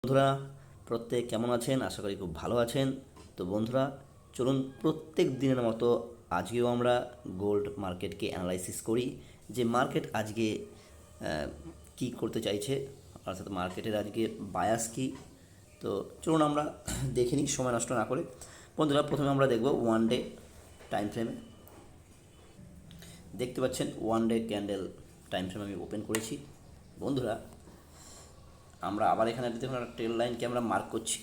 বন্ধুরা, প্রত্যেক কেমন আছেন? আশা করি খুব ভালো আছেন। তো বন্ধুরা, চলুন প্রত্যেক দিনের মতো আজকেও আমরা গোল্ড মার্কেটকে অ্যানালাইসিস করি যে মার্কেট আজকে কি করতে চাইছে, অর্থাৎ মার্কেটের আজকে বায়াস কি। তো চলুন আমরা দেখে নিই সময় নষ্ট না করে। বন্ধুরা, প্রথমে আমরা দেখব ওয়ান ডে টাইম ফ্রেমে। দেখতে পাচ্ছেন one day candle time frame আমি ওপেন করেছি। বন্ধুরা, আমরা আবার এখানে দেখুন একটা ট্রেল লাইনকে আমরা মার্ক করছি।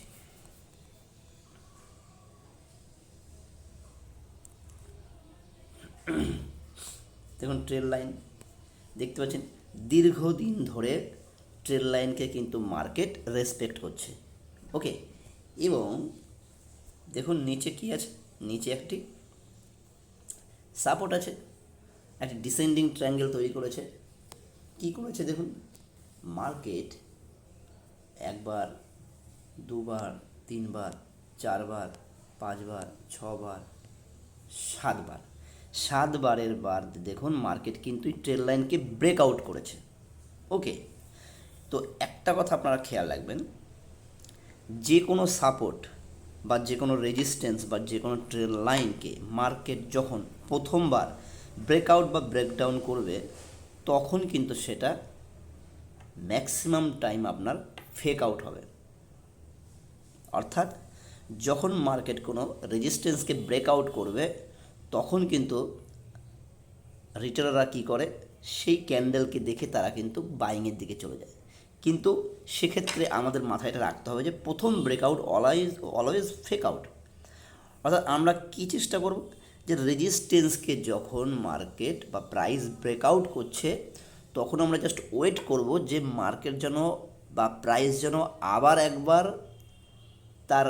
দেখুন ট্রেল লাইন দেখতে পাচ্ছেন, দীর্ঘদিন ধরে ট্রেল লাইনকে কিন্তু মার্কেট রেসপেক্ট করছে। ওকে, এবং দেখুন নিচে কি আছে, নিচে একটি সাপোর্ট আছে, একটি ডিসেন্ডিং ট্রায়াঙ্গেল তৈরি করেছে। কি করেছে দেখুন, মার্কেট একবার, দুবার, তিনবার, চারবার, পাঁচবার, ছবার, সাতবার, সাতবারের বার দেখুন মার্কেট কিন্তু ট্রেল লাইনকে ব্রেকআউট করেছে। ওকে, তো একটা কথা আপনারা খেয়াল রাখবেন, যে কোনো সাপোর্ট বা যে কোনো রেজিস্ট্যান্স বা যে কোনো ট্রেল লাইনকে মার্কেট যখন প্রথমবার ব্রেকআউট বা ব্রেকডাউন করবে, তখন কিন্তু সেটা ম্যাক্সিমাম টাইম আপনার ফেক আউট হবে। অর্থাৎ যখন মার্কেট কোনো রেজিস্ট্যান্সকে ব্রেকআউট করবে, তখন কিন্তু রিটেলাররা কী করে, সেই ক্যান্ডেলকে দেখে তারা কিন্তু বাইংয়ের দিকে চলে যায়। কিন্তু সেক্ষেত্রে আমাদের মাথায় এটা রাখতে হবে যে প্রথম ব্রেকআউট অলওয়েজ ফেক আউট। অর্থাৎ আমরা কী চেষ্টা করব, যে রেজিস্ট্যান্সকে যখন মার্কেট বা প্রাইস ব্রেকআউট করছে, তখন আমরা জাস্ট ওয়েট করব যে মার্কেট যেন বা প্রাইস যেন আবার একবার তার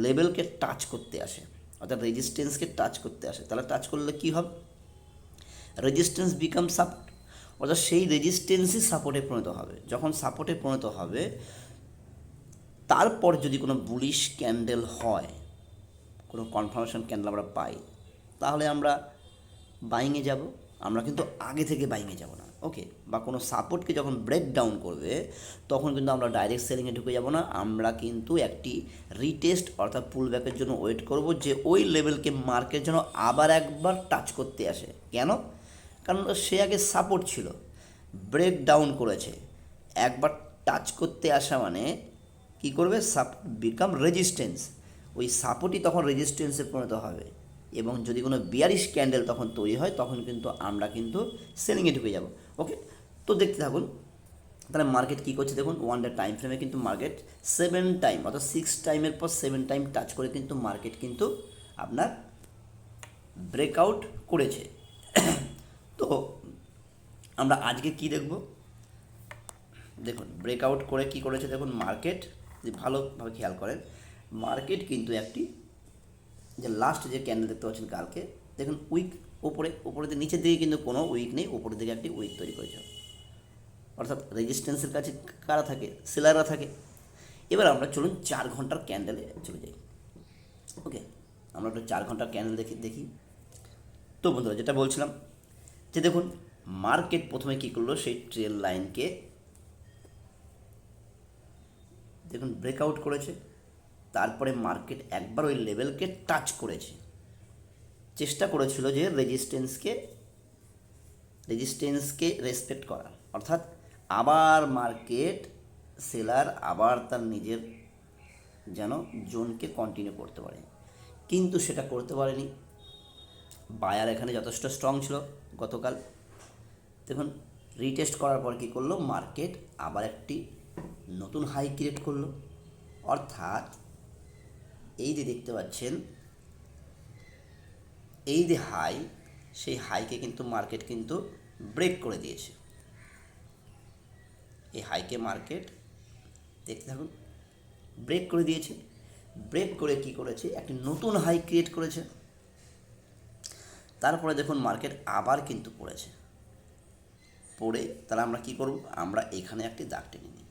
লেভেলকে টাচ করতে আসে, অর্থাৎ রেজিস্ট্যান্সকে টাচ করতে আসে। তাহলে টাচ করলে কী হবে, রেজিস্ট্যান্স বিকাম সাপোর্ট, অর্থাৎ সেই রেজিস্ট্যান্সই সাপোর্টে পরিণত হবে। যখন সাপোর্টে পরিণত হবে, তারপর যদি কোনো বুলিশ ক্যান্ডেল হয়, কোনো কনফার্মেশন ক্যান্ডেল আমরা পাই, তাহলে আমরা বাইংয়ে যাব। আমরা কিন্তু আগে থেকে বাইংয়ে যাব না। ওকে, বা কোনো সাপোর্টকে যখন ব্রেক ডাউন করবে, তখন কিন্তু আমরা ডাইরেক্ট সেলিংয়ে ঢুকে যাব না। আমরা কিন্তু একটি রিটেস্ট অর্থাৎ পুল ব্যাকের জন্য ওয়েট করব, যে ওই লেভেলকে মার্কেট যেন আবার একবার টাচ করতে আসে। কেন? কারণ সে আগে সাপোর্ট ছিল, ব্রেক ডাউন করেছে, একবার টাচ করতে আসা মানে কী করবে, সাপোর্ট বিকাম রেজিস্ট্যান্স। ওই সাপোর্টই তখন রেজিস্ট্যান্সে পরিণত হবে, এবং যদি কোনো বিয়ারিশ ক্যান্ডেল তখন তৈরি হয়, তখন কিন্তু আমরা কিন্তু সেলিংয়ে ঢুকে যাব। ওকে, তো দেখতে থাকুন। তাহলে মার্কেট কী করছে দেখুন, ওয়ান ডে টাইম ফ্রেমে কিন্তু মার্কেট 7 টাইম অর্থাৎ 6 টাইমের পর 7 টাইম টাচ করে কিন্তু মার্কেট কিন্তু আপনার ব্রেকআউট করেছে। তো আমরা আজকে কি দেখব, দেখুন ব্রেকআউট করে কি করেছে দেখুন মার্কেট, যদি ভালোভাবে খেয়াল করেন, মার্কেট কিন্তু একটি যে লাস্ট যে ক্যান্ডেল দেখতে পাচ্ছেন কালকে, দেখুন উইক ওপরে নিচের দিকে কিন্তু কোনো উইক নেই, উপরের দিকে একটি উইক তৈরি করেছে। অর্থাৎ রেজিস্ট্যান্সের কাছে কারা থাকে, সেলাররা থাকে। এবার আমরা চলুন 4 ঘন্টার ক্যান্ডেলে চলে যাই। ওকে, আমরা একটা 4 ঘন্টার ক্যান্ডেল দেখি। তো বন্ধুরা, যেটা বলছিলাম, যে দেখুন মার্কেট প্রথমে কী করলো, সেই ট্রেল লাইনকে দেখুন ব্রেকআউট করেছে। তারপরে মার্কেট একবার ওই লেভেলকে টাচ করেছে, চেষ্টা করেছিল যে রেজিস্ট্যান্সকে রেসপেক্ট করার। অর্থাৎ আবার মার্কেট সেলার আবার তার নিজের যেন জোনকে কন্টিনিউ করতে পারে, কিন্তু সেটা করতে পারেনি। বায়ার এখানে যথেষ্ট স্ট্রং ছিল গতকাল। দেখুন রিটেস্ট করার পর কী করলো, মার্কেট আবার একটি নতুন হাই ক্রিয়েট করলো। অর্থাৎ এই যে দেখতে পাচ্ছেন, এই যে হাই, সেই হাইকে কিন্তু মার্কেট কিন্তু ব্রেক করে দিয়েছে। এই হাইকে মার্কেট দেখতে থাকুন ব্রেক করে দিয়েছে। ব্রেক করে কি করেছে, একটি নতুন হাই ক্রিয়েট করেছে। তারপরে দেখুন মার্কেট আবার কিন্তু পড়েছে। পড়ে তাহলে আমরা কি করব, আমরা এখানে একটি দাগ টেনে নিই।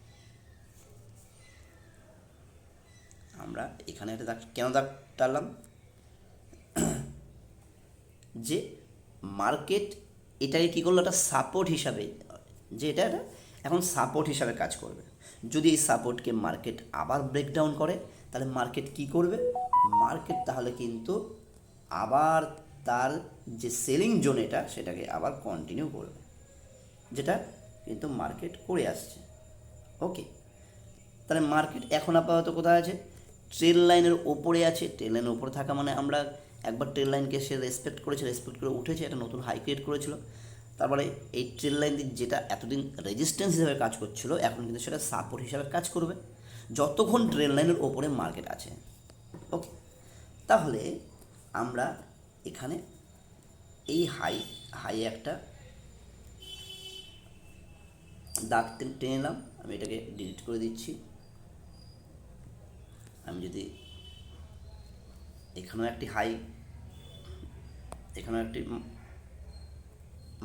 আমরা এখানে একটা দাগ, কেন দাগ টানলাম, যে মার্কেট এটাকে কী করলো, একটা সাপোর্ট হিসাবে, যে এটা এখন সাপোর্ট হিসাবে কাজ করবে। যদি এই সাপোর্টকে মার্কেট আবার ব্রেকডাউন করে তাহলে মার্কেট কি করবে? মার্কেট তাহলে কিন্তু আবার তার যে সেলিং জোন এটা সেটাকে আবার কন্টিনিউ করবে, যেটা কিন্তু মার্কেট করে আসছে। ওকে, তাহলে মার্কেট এখন আপাতত কোথায় আছে? ট্রেল লাইনের ওপরে আছে। ট্রেল লাইনের ওপরে থাকা মানে আমরা একবার ট্রেল লাইনকে সে রেসপেক্ট করেছে, রেসপেক্ট করে উঠেছে, একটা নতুন হাই ক্রিয়েট করেছিল। তারপরে এই ট্রেল লাইন যেটা এতদিন রেজিস্ট্যান্স হিসাবে কাজ করছিল এখন কিন্তু সেটা সাপোর্ট হিসাবে কাজ করবে যতক্ষণ ট্রেল লাইনের ওপরে মার্কেট আছে। ওকে, তাহলে আমরা এখানে এই হাই একটা দাগ টেনে নিলাম। আমি এটাকে ডিলিট করে দিচ্ছি। আমি যদি এখানেও একটি হাই, এখানেও একটি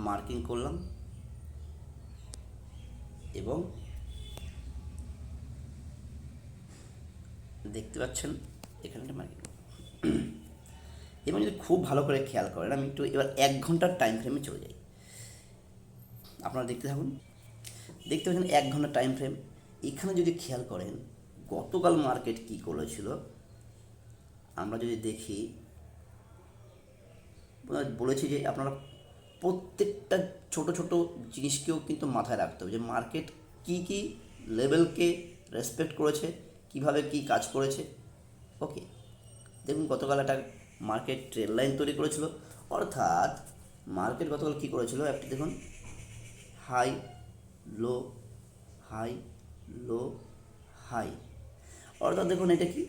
মার্কিং করলাম এবং দেখতে পাচ্ছেন এখানে একটা মার্কিং। এবং যদি খুব ভালো করে খেয়াল করেন, আমি একটু এবার 1 ঘন্টার টাইম ফ্রেমে চলে যাই, আপনারা দেখতে থাকুন। দেখতে পাচ্ছেন 1 ঘন্টার টাইম ফ্রেম। এখানে যদি খেয়াল করেন গতকাল মার্কেট কী করেছিল, আমরা যদি দেখি, বলেছি যে আপনারা প্রত্যেকটা ছোট ছোট জিনিসকেও কিন্তু মাথায় রাখতে হবে যে মার্কেট কী কী লেভেলকে রেসপেক্ট করেছে, কিভাবে কি কাজ করেছে। ওকে, দেখুন গতকাল একটা মার্কেট ট্রেড লাইন তৈরি করেছিল, অর্থাৎ মার্কেট গতকাল কী করেছিল, একটি দেখুন high low high low high, অর্থাৎ দেখুন এটা কি,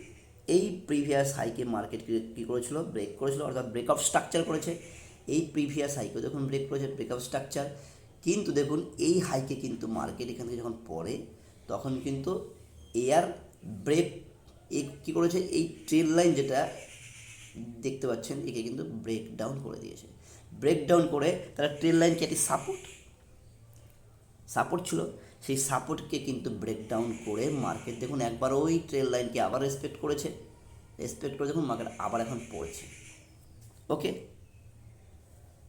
এই প্রিভিয়াস হাইকে মার্কেট কী করেছিল, ব্রেক করেছিল, অর্থাৎ ব্রেকআপ স্ট্রাকচার করেছে। এই প্রিভিয়াস হাইকেও দেখুন ব্রেক করেছে, ব্রেকআপ স্ট্রাকচার। কিন্তু দেখুন এই হাইকে কিন্তু মার্কেট এখান থেকে যখন পড়ে তখন কিন্তু এয়ার ব্রেক কী করেছে, এই ট্রেড লাইন যেটা দেখতে পাচ্ছেন একে কিন্তু ব্রেক ডাউন করে দিয়েছে। ব্রেক ডাউন করে তারা ট্রেড লাইনকে একটি সাপোর্ট ছিল, সেই সাপোর্টকে কিন্তু ব্রেকডাউন করে মার্কেট দেখুন একবার ওই ট্রেল লাইনকে আবার রেসপেক্ট করেছে, রেসপেক্ট করে দেখুন মার্কেট আবার এখন পড়েছে। ওকে,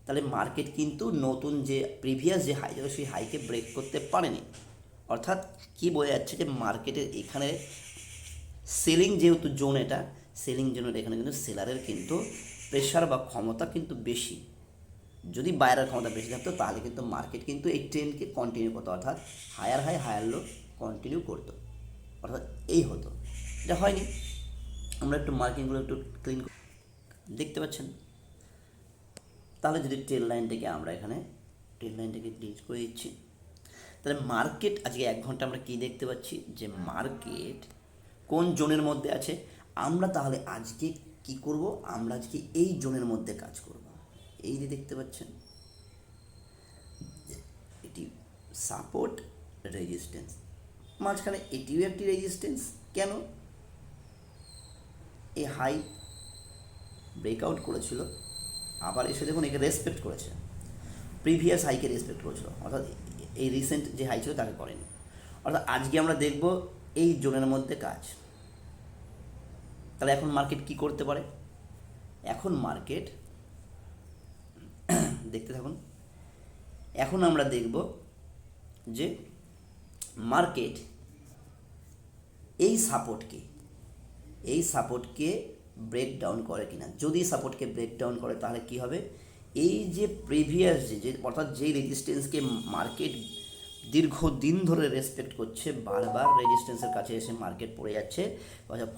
তাহলে মার্কেট কিন্তু নতুন যে প্রিভিয়াস যে হাই ছিল সেই হাইকে ব্রেক করতে পারেনি। অর্থাৎ কি বোঝা যাচ্ছে যে মার্কেটের এখানে সেলিং যেহেতু জোন, এটা সেলিং জোনের এখানে কিন্তু সেলারের কিন্তু প্রেশার বা ক্ষমতা কিন্তু বেশি। যদি বাইরের ক্ষমতা বেশি থাকতো তাহলে কিন্তু মার্কেট কিন্তু এই ট্রেন্ডকে কন্টিনিউ করতো, অর্থাৎ higher high higher low continue করতো, অর্থাৎ এই হতো। এটা হয়নি। আমরা একটু মার্কিংগুলো একটু ক্লিন দেখতে পাচ্ছেন। তাহলে যদি ট্রেন লাইনটাকে আমরা এখানে ট্রেন লাইনটাকে ডিলিট করে দিচ্ছি, তাহলে মার্কেট আজকে 1 ঘন্টা আমরা কী দেখতে পাচ্ছি যে মার্কেট কোন জোনের মধ্যে আছে। আমরা তাহলে আজকে কি করব, আমরা আজকে এই জোনের মধ্যে কাজ করব। এই যে দেখতে পাচ্ছেন এটি সাপোর্ট রেজিস্ট্যান্স, মাঝখানে এটিও একটি রেজিস্ট্যান্স। কেন? এই হাই ব্রেকআউট করেছিল, আবার এসে দেখুন একে রেসপেক্ট করেছে, প্রিভিয়াস হাইকে রেসপেক্ট করেছিল, অর্থাৎ এই রিসেন্ট যে হাই ছিল তাকে করেনি। অর্থাৎ আজকে আমরা দেখব এই জোনের মধ্যে কাজ। তাহলে এখন মার্কেট কি করতে পারে? এখন মার্কেট দেখতে থাকুন। এখন আমরা দেখব যে মার্কেট এই সাপোর্টকে ব্রেক ডাউন করে কিনা। যদি সাপোর্টকে ব্রেক ডাউন করে তাহলে কি হবে, এই যে প্রিভিয়াস যে অর্থাৎ যেই রেজিস্ট্যান্সকে মার্কেট দীর্ঘদিন ধরে রেসপেক্ট করছে, বারবার রেজিস্ট্যান্সের কাছে এসে মার্কেট পড়ে যাচ্ছে,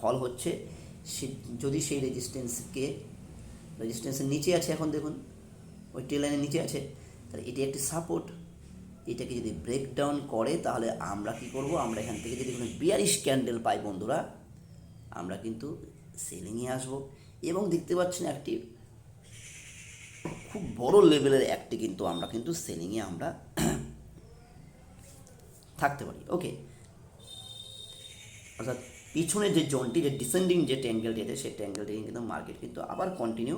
ফল হচ্ছে, যদি সেই রেজিস্ট্যান্সের নিচে আছে, এখন দেখুন ওই ট্রেল লাইনের নিচে আছে, তাহলে এটি একটি সাপোর্ট। এটাকে যদি ব্রেক ডাউন করে তাহলে আমরা কি করব, আমরা এখান থেকে যদি কোনো বিয়ারিশ ক্যান্ডেল পাই বন্ধুরা, আমরা কিন্তু সেলিংয়ে আসব। এবং দেখতে পাচ্ছেন একটি খুব বড় লেভেলের একটি কিন্তু আমরা কিন্তু সেলিংয়ে আমরা থাকতে পারি। ওকে, অর্থাৎ পিছনে যে জোনটি, যে ডিসেন্ডিং যে ট্যাঙ্গেলটি আছে সেই ট্যাঙ্গেলটিকে কিন্তু মার্কেট কিন্তু আবার কন্টিনিউ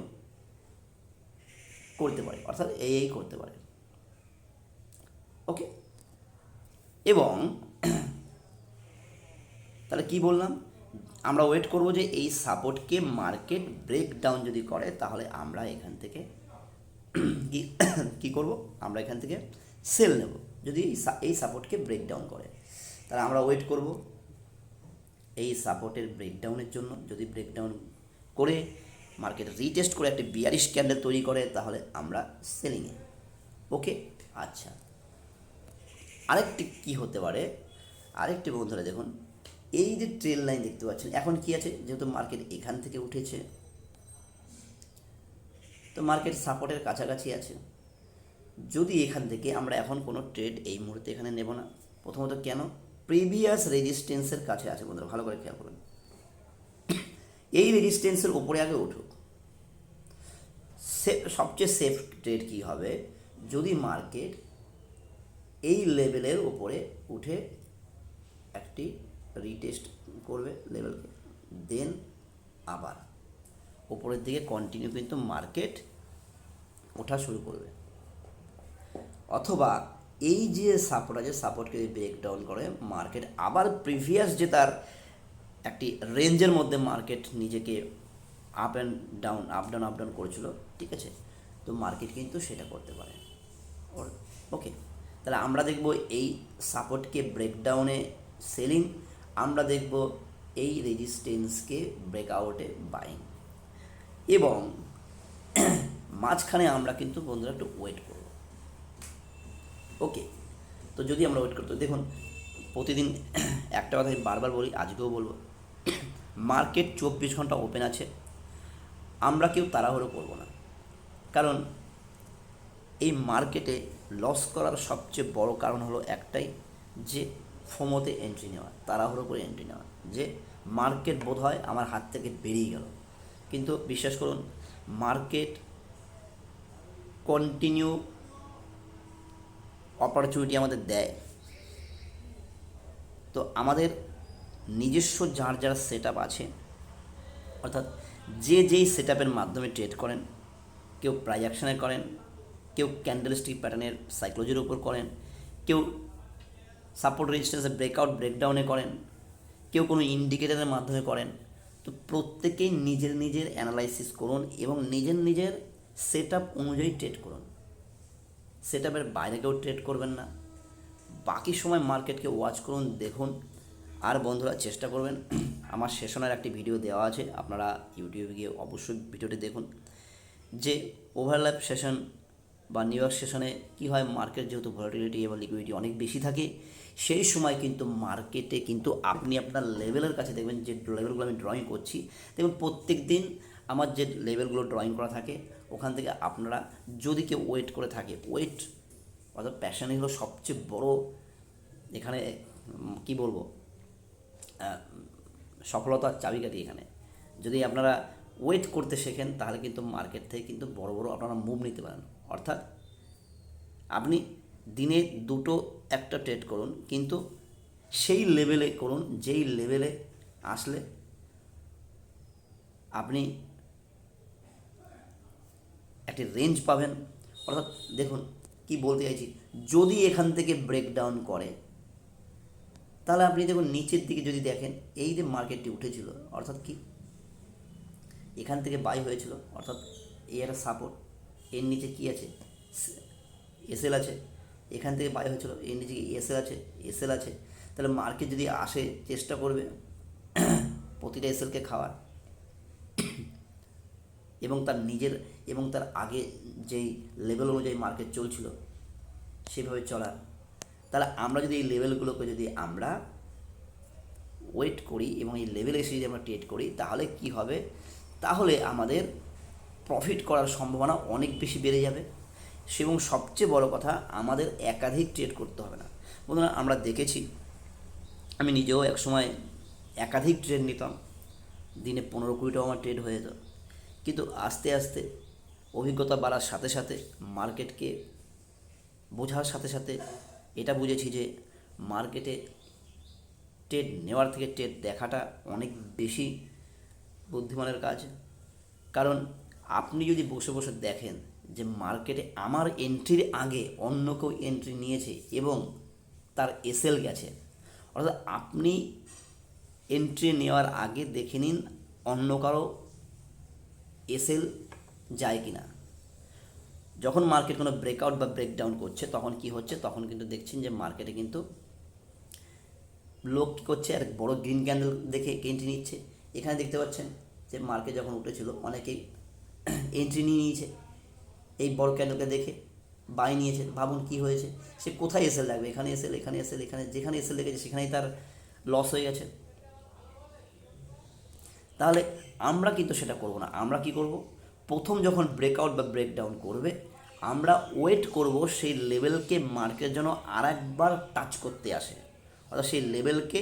করতে পারে, অর্থাৎ এই করতে পারে। ওকে, এবং তাহলে কি বললাম, আমরা ওয়েট করব যে এই সাপোর্টকে মার্কেট ব্রেক ডাউন যদি করে তাহলে আমরা এখান থেকে কি করব, আমরা এখান থেকে সেল নেব যদি এই সাপোর্টকে ব্রেক ডাউন করে। তাহলে আমরা ওয়েট করব এই সাপোর্টের ব্রেকডাউনের জন্য। যদি ব্রেকডাউন করে মার্কেট রিটেস্ট করে একটা বিয়ারিশ ক্যান্ডেল তৈরি করে তাহলে আমরা সেলিংয়ে। ওকে, আচ্ছা, আরেকটি কি হতে পারে, আরেকটি বন্ধুরা দেখুন, এই যে ট্রেল লাইন দেখতে পাচ্ছেন, এখন কি আছে, যেহেতু মার্কেট এখান থেকে উঠেছে তো মার্কেট সাপোর্টের কাছাকাছি আছে। যদি এখান থেকে আমরা এখন কোনো ট্রেড এই মুহূর্তে এখানে নেব না। প্রথমত কেন, প্রিভিয়াস রেজিস্ট্যান্সের কাছে আছে বন্ধুরা, ভালো করে খেয়াল করুন। এই রেজিস্ট্যান্সের উপরে আগে উঠুক। সবচেয়ে সেফ ট্রেড কী হবে, যদি মার্কেট এই লেভেলের উপরে উঠে একটি রিটেস্ট করবে লেভেলকে, দেন আবার উপরের দিকে কন্টিনিউ কিন্তু মার্কেট ওঠা শুরু করবে। অথবা এই যে সাপোর্ট আছে, সাপোর্টকে যদি ব্রেকডাউন করে মার্কেট আবার প্রিভিয়াস যে তার একটি রেঞ্জের মধ্যে মার্কেট নিজেকে আপ ডাউন করেছিল, ঠিক আছে, তো মার্কেট কিন্তু সেটা করতে পারে। ওকে, তাহলে আমরা দেখব এই সাপোর্টকে ব্রেকডাউনে সেলিং, আমরা দেখব এই রেজিস্ট্যান্সকে ব্রেকআউটে বাইং, এবং মাঝখানে আমরা কিন্তু বন্ধুরা একটু ওয়েট করব। ওকে, তো যদি আমরা ওয়েট করতে, দেখুন প্রতিদিন একটা কথা আমি বারবার বলি, আজকেও বলবো, মার্কেট 24 ঘন্টা ওপেন আছে, আমরা কেউ তাড়াহুড়ো করব না। কারণ এই মার্কেটে লস করার সবচেয়ে বড় কারণ হলো একটাই, যে ফোমোতে এন্ট্রি নেওয়া, তাড়াহুড়ো করে এন্ট্রি নেওয়া, যে মার্কেট বোধ হয় আমার হাত থেকে বেরিয়ে গেল। কিন্তু বিশ্বাস করুন, মার্কেট কন্টিনিউ অপরচুনিটি আমাদের দেয়। তো আমাদের নিজস্ব যার যার সেট আপ আছে, অর্থাৎ যে যেই সেট আপের মাধ্যমে ট্রেড করেন, কেউ প্রাইস অ্যাকশনে করেন, কেউ ক্যান্ডেলস্টিক প্যাটার্নের সাইকোলজির উপর করেন, কেউ সাপোর্ট রেজিস্ট্যান্সের ব্রেকআউট ব্রেকডাউনে করেন, কেউ কোনো ইন্ডিকেটারের মাধ্যমে করেন। তো প্রত্যেকেই নিজের নিজের অ্যানালাইসিস করুন এবং নিজের নিজের সেট আপ অনুযায়ী ট্রেড করুন। সেট আপের বাইরে কেউ ট্রেড করবেন না। বাকি সময় মার্কেটকে ওয়াচ করুন, দেখুন। আর বন্ধুরা চেষ্টা করবেন, আমার সেশনের একটি ভিডিও দেওয়া আছে, আপনারা ইউটিউবে গিয়ে অবশ্যই ভিডিওটি দেখুন, যে ওভারল্যাপ সেশন বা নিউ ইয়র্ক সেশনে কী হয়, মার্কেট যেহেতু ভলাটিলিটি এবং লিকুইডিটি অনেক বেশি থাকে, সেই সময় কিন্তু মার্কেটে কিন্তু আপনি আপনার লেভেলের কাছে দেখবেন, যে লেভেলগুলো আমি ড্রয়িং করছি, দেখুন প্রত্যেক দিন আমার যে লেভেলগুলো ড্রয়িং করা থাকে, ওখান থেকে আপনারা যদি কেউ ওয়েট করে থাকে, ওয়েট অর্থাৎ প্যাশনই হলো সবচেয়ে বড় এখানে কি বলবো, সফলতার চাবিকাঠি। এখানে যদি আপনারা ওয়েট করতে শেখেন তাহলে কিন্তু মার্কেট থেকে কিন্তু বড় বড় আপনারা মুভ নিতে পারেন। অর্থাৎ আপনি দিনে দুটো একটা ট্রেড করুন, কিন্তু সেই লেভেলে করুন যেই লেভেলে আসলে আপনি একটি রেঞ্জ পাবেন। অর্থাৎ দেখুন কি বলতে চাইছি, যদি এখান থেকে ব্রেকডাউন করে তাহলে আপনি দেখুন নিচের দিকে যদি দেখেন, এই যে মার্কেটটি উঠেছিল, অর্থাৎ কি এখান থেকে বাই হয়েছিল, অর্থাৎ এই একটা সাপোর্ট, এর নিচে কি আছে, এসএল আছে, এখান থেকে বাই হয়েছিল, এর নিচে এসএল আছে। তাহলে মার্কেট যদি আসে চেষ্টা করবে প্রতিটা এসএলকে খাওয়ার এবং তার নিজের এবং তার আগে যেই লেভেল অনুযায়ী মার্কেট চলছিল সেভাবে চলার। তাহলে আমরা যদি এই লেভেলগুলোকে যদি আমরা ওয়েট করি এবং এই লেভেলে এসে যদি আমরা ট্রেড করি, তাহলে কি হবে, তাহলে আমাদের প্রফিট করার সম্ভাবনা অনেক বেশি বেড়ে যাবে। এবং সবচেয়ে বড় কথা, আমাদের একাধিক ট্রেড করতে হবে না। বন্ধুরা আমরা দেখেছি, আমি নিজেও একসময় একাধিক ট্রেড নিতাম, দিনে 15-20 টাকা আমার ট্রেড হয়ে যেত। কিন্তু আস্তে আস্তে অভিজ্ঞতা বাড়ার সাথে সাথে, মার্কেটকে বোঝার সাথে সাথে এটা বুঝেছি যে মার্কেটে ট্রেড নেওয়ার থেকে ট্রেড দেখাটা অনেক বেশি বুদ্ধিমানের কাজ। কারণ আপনি যদি বসে বসে দেখেন যে মার্কেটে আমার এন্ট্রির আগে অন্য কেউ এন্ট্রি নিয়েছে এবং তার এসএল গেছে, অর্থাৎ আপনি এন্ট্রি নেওয়ার আগে দেখে নিন অন্য কারো এসএল যায় কি না। যখন মার্কেট কোনো ব্রেকআউট বা ব্রেকডাউন করছে তখন কি হচ্ছে, তখন কিন্তু দেখছেন যে মার্কেটে কিন্তু লোক কী করছে, আর বড় গ্রিন ক্যান্ডেল দেখে এন্ট্রি নিচ্ছে। এখানে দেখতে পাচ্ছেন যে মার্কেট যখন উঠেছিল অনেকেই এন্ট্রি নিয়ে নিয়েছে, এই বড় ক্যান্ডেলকে দেখে বাই নিয়েছে। ভাবুন কী হয়েছে, সে কোথায় এসেল লাগবে, এখানে এসেল, এখানে এসেল, এখানে যেখানে এসেল লেগেছে সেখানেই তার লস হয়ে গেছে। তাহলে আমরা কিন্তু সেটা করব না। আমরা কি করব, প্রথম যখন ব্রেকআউট বা ব্রেকডাউন করবে আমরা ওয়েট করব সেই লেভেলকে মার্কেট যেন আর একবার টাচ করতে আসে, অর্থাৎ সেই লেভেলকে,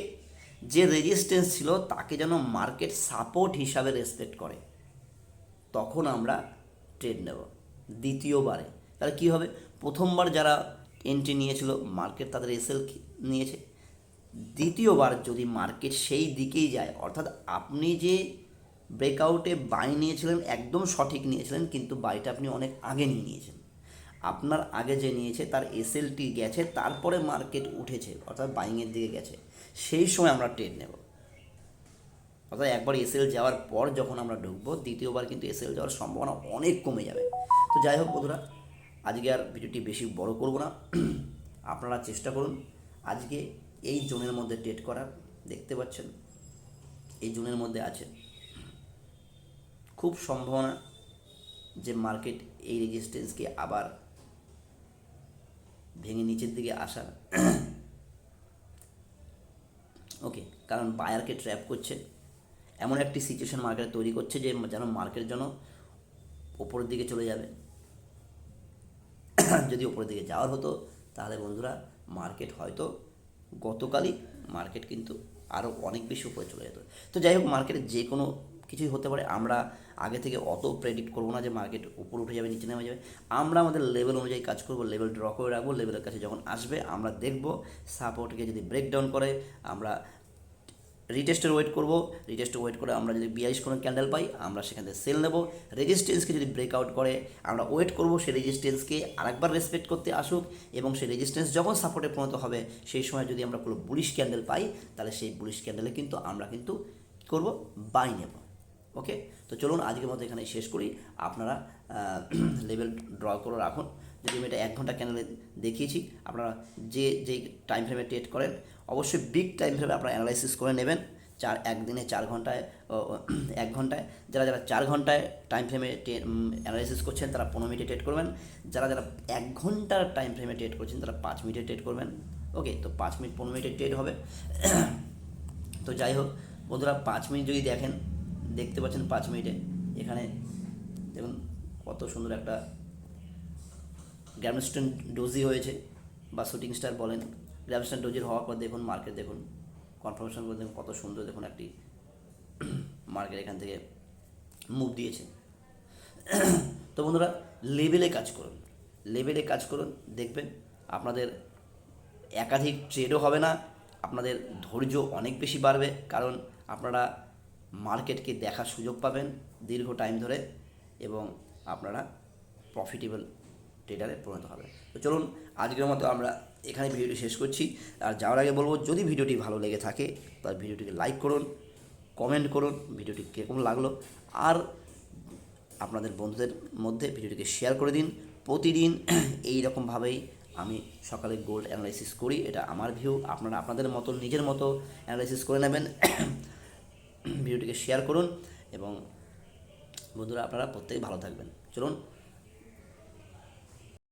যে রেজিস্ট্যান্স ছিল তাকে যেন মার্কেট সাপোর্ট হিসাবে রেসপেক্ট করে, তখন আমরা ট্রেড নেব দ্বিতীয়বারে। তাহলে কী হবে, প্রথমবার যারা এন্ট্রি নিয়েছিল মার্কেট তাদের এসএল নিয়েছে, দ্বিতীয়বার যদি মার্কেট সেই দিকেই যায়, অর্থাৎ আপনি যে ব্রেকআউটে বাই নিয়েছিলেন একদম সঠিক নিয়েছিলেন, কিন্তু বাইটা আপনি অনেক আগে নিয়ে নিয়েছেন, আপনার আগে যে নিয়েছে তার এসএলটি গেছে, তারপরে মার্কেট উঠেছে অর্থাৎ বাইংয়ের দিকে গেছে, সেই সময় আমরা ট্রেড নেব। অর্থাৎ একবার এসএল যাওয়ার পর যখন আমরা ঢুকবো, দ্বিতীয়বার কিন্তু এসএল যাওয়ার সম্ভাবনা অনেক কমে যাবে। তো যাই হোক বন্ধুরা, আজকে আর ভিডিওটি বেশি বড় করব না। আপনারা চেষ্টা করুন আজকে এই জোনের মধ্যে ট্রেড করার। দেখতে পাচ্ছেন এই জোনের মধ্যে আছে, খুব সম্ভাবনা যে মার্কেট এই রেজিস্ট্যান্সকে আবার ভেঙে নিচের দিকে আসার। ওকে, কারণ বায়ারকে ট্র্যাপ করছে, এমন একটি সিচুয়েশন মার্কেটে তৈরি করছে যে যেন মার্কেট যেন ওপরের দিকে চলে যাবে। যদি ওপরের দিকে যাওয়ার হতো তাহলে বন্ধুরা মার্কেট হয়তো গতকালই মার্কেট কিন্তু আরও অনেক বেশি উপরে চলে যেত। তো যাই হোক, মার্কেটে যে কোনো কিছুই হতে পারে, আমরা আগে থেকে অত প্রেডিক্ট করবো না যে মার্কেট উপর উঠে যাবে নিচে নেমে যাবে। আমরা আমাদের লেভেল অনুযায়ী কাজ করবো, লেভেল ড্র করে রাখবো, লেভেলের কাছে যখন আসবে আমরা দেখব সাপোর্টকে যদি ব্রেকডাউন করে আমরা রিটেস্টের ওয়েট করব, রিটেস্টের ওয়েট করে আমরা যদি 42 কোনো ক্যান্ডেল পাই আমরা সেখান থেকে সেল নেব। রেজিস্ট্যান্সকে যদি ব্রেকআউট করে আমরা ওয়েট করব সেই রেজিস্ট্যান্সকে আরেকবার রেসপেক্ট করতে আসুক, এবং সেই রেজিস্ট্যান্স যখন সাপোর্টে পরিণত হবে সেই সময় যদি আমরা কোনো বুলিশ ক্যান্ডেল পাই তাহলে সেই বুলিশ ক্যান্ডেলে কিন্তু আমরা কিন্তু কী করবো, বাই নেব। ওকে, তো চলুন আজকের মতো এখানে শেষ করি। আপনারা লেভেল ড্র করে রাখুন। যদি আমি এটা 1 ঘন্টা ক্যান্ডেলে দেখিয়েছি, আপনারা যেই টাইম ফ্রেমে ট্রেড করেন অবশ্যই বিগ টাইম ফ্রেমে আপনারা অ্যানালাইসিস করে নেবেন। একদিনে 4 ঘন্টায় 1 ঘন্টায়, যারা 4 ঘন্টায় টাইম ফ্রেমে অ্যানালাইসিস করছেন তারা 15 মিনিটে ট্রেড করবেন, যারা 1 ঘন্টার টাইম ফ্রেমে ট্রেড করছেন তারা 5 মিনিটে ট্রেড করবেন। ওকে, তো 5 মিনিট 15 মিনিটে ট্রেড হবে। তো যাই হোক বন্ধুরা, 5 মিনিট যদি দেখেন, দেখতে পাচ্ছেন 5 মিনিটে এখানে দেখুন কত সুন্দর একটা গ্র্যামস্টোন ডোজি হয়েছে, বা শুটিং স্টার বলেন। গ্র্যামস্টোন ডোজির হওয়ার পর দেখুন মার্কেট, দেখুন কনফার্মেশন করে দেখুন কত সুন্দর, দেখুন একটি মার্কেট এখান থেকে মুভ দিয়েছে। তো বন্ধুরা, লেভেলে কাজ করুন, লেভেলে কাজ করুন, দেখবেন আপনাদের একাধিক ট্রেডও হবে না, আপনাদের ধৈর্য অনেক বেশি বাড়বে, কারণ আপনারা মার্কেটকে দেখার সুযোগ পাবেন দীর্ঘ টাইম ধরে, এবং আপনারা প্রফিটেবল ট্রেডারে পরিণত হবে। তো চলুন আজকের মতো আমরা এখানে ভিডিওটি শেষ করছি। আর যাওয়ার আগে বলবো, যদি ভিডিওটি ভালো লেগে থাকে তাহলে ভিডিওটিকে লাইক করুন, কমেন্ট করুন ভিডিওটি কীরকম লাগলো, আর আপনাদের বন্ধুদের মধ্যে ভিডিওটিকে শেয়ার করে দিন। প্রতিদিন এই রকমভাবেই আমি সকালে গোল্ড অ্যানালাইসিস করি, এটা আমার ভিউ, আপনারা আপনাদের মতো নিজের মতো অ্যানালাইসিস করে নেবেন। ভিডিওটিকে শেয়ার করুন, এবং বন্ধুরা আপনারা প্রত্যেকে ভালো থাকবেন। চলুন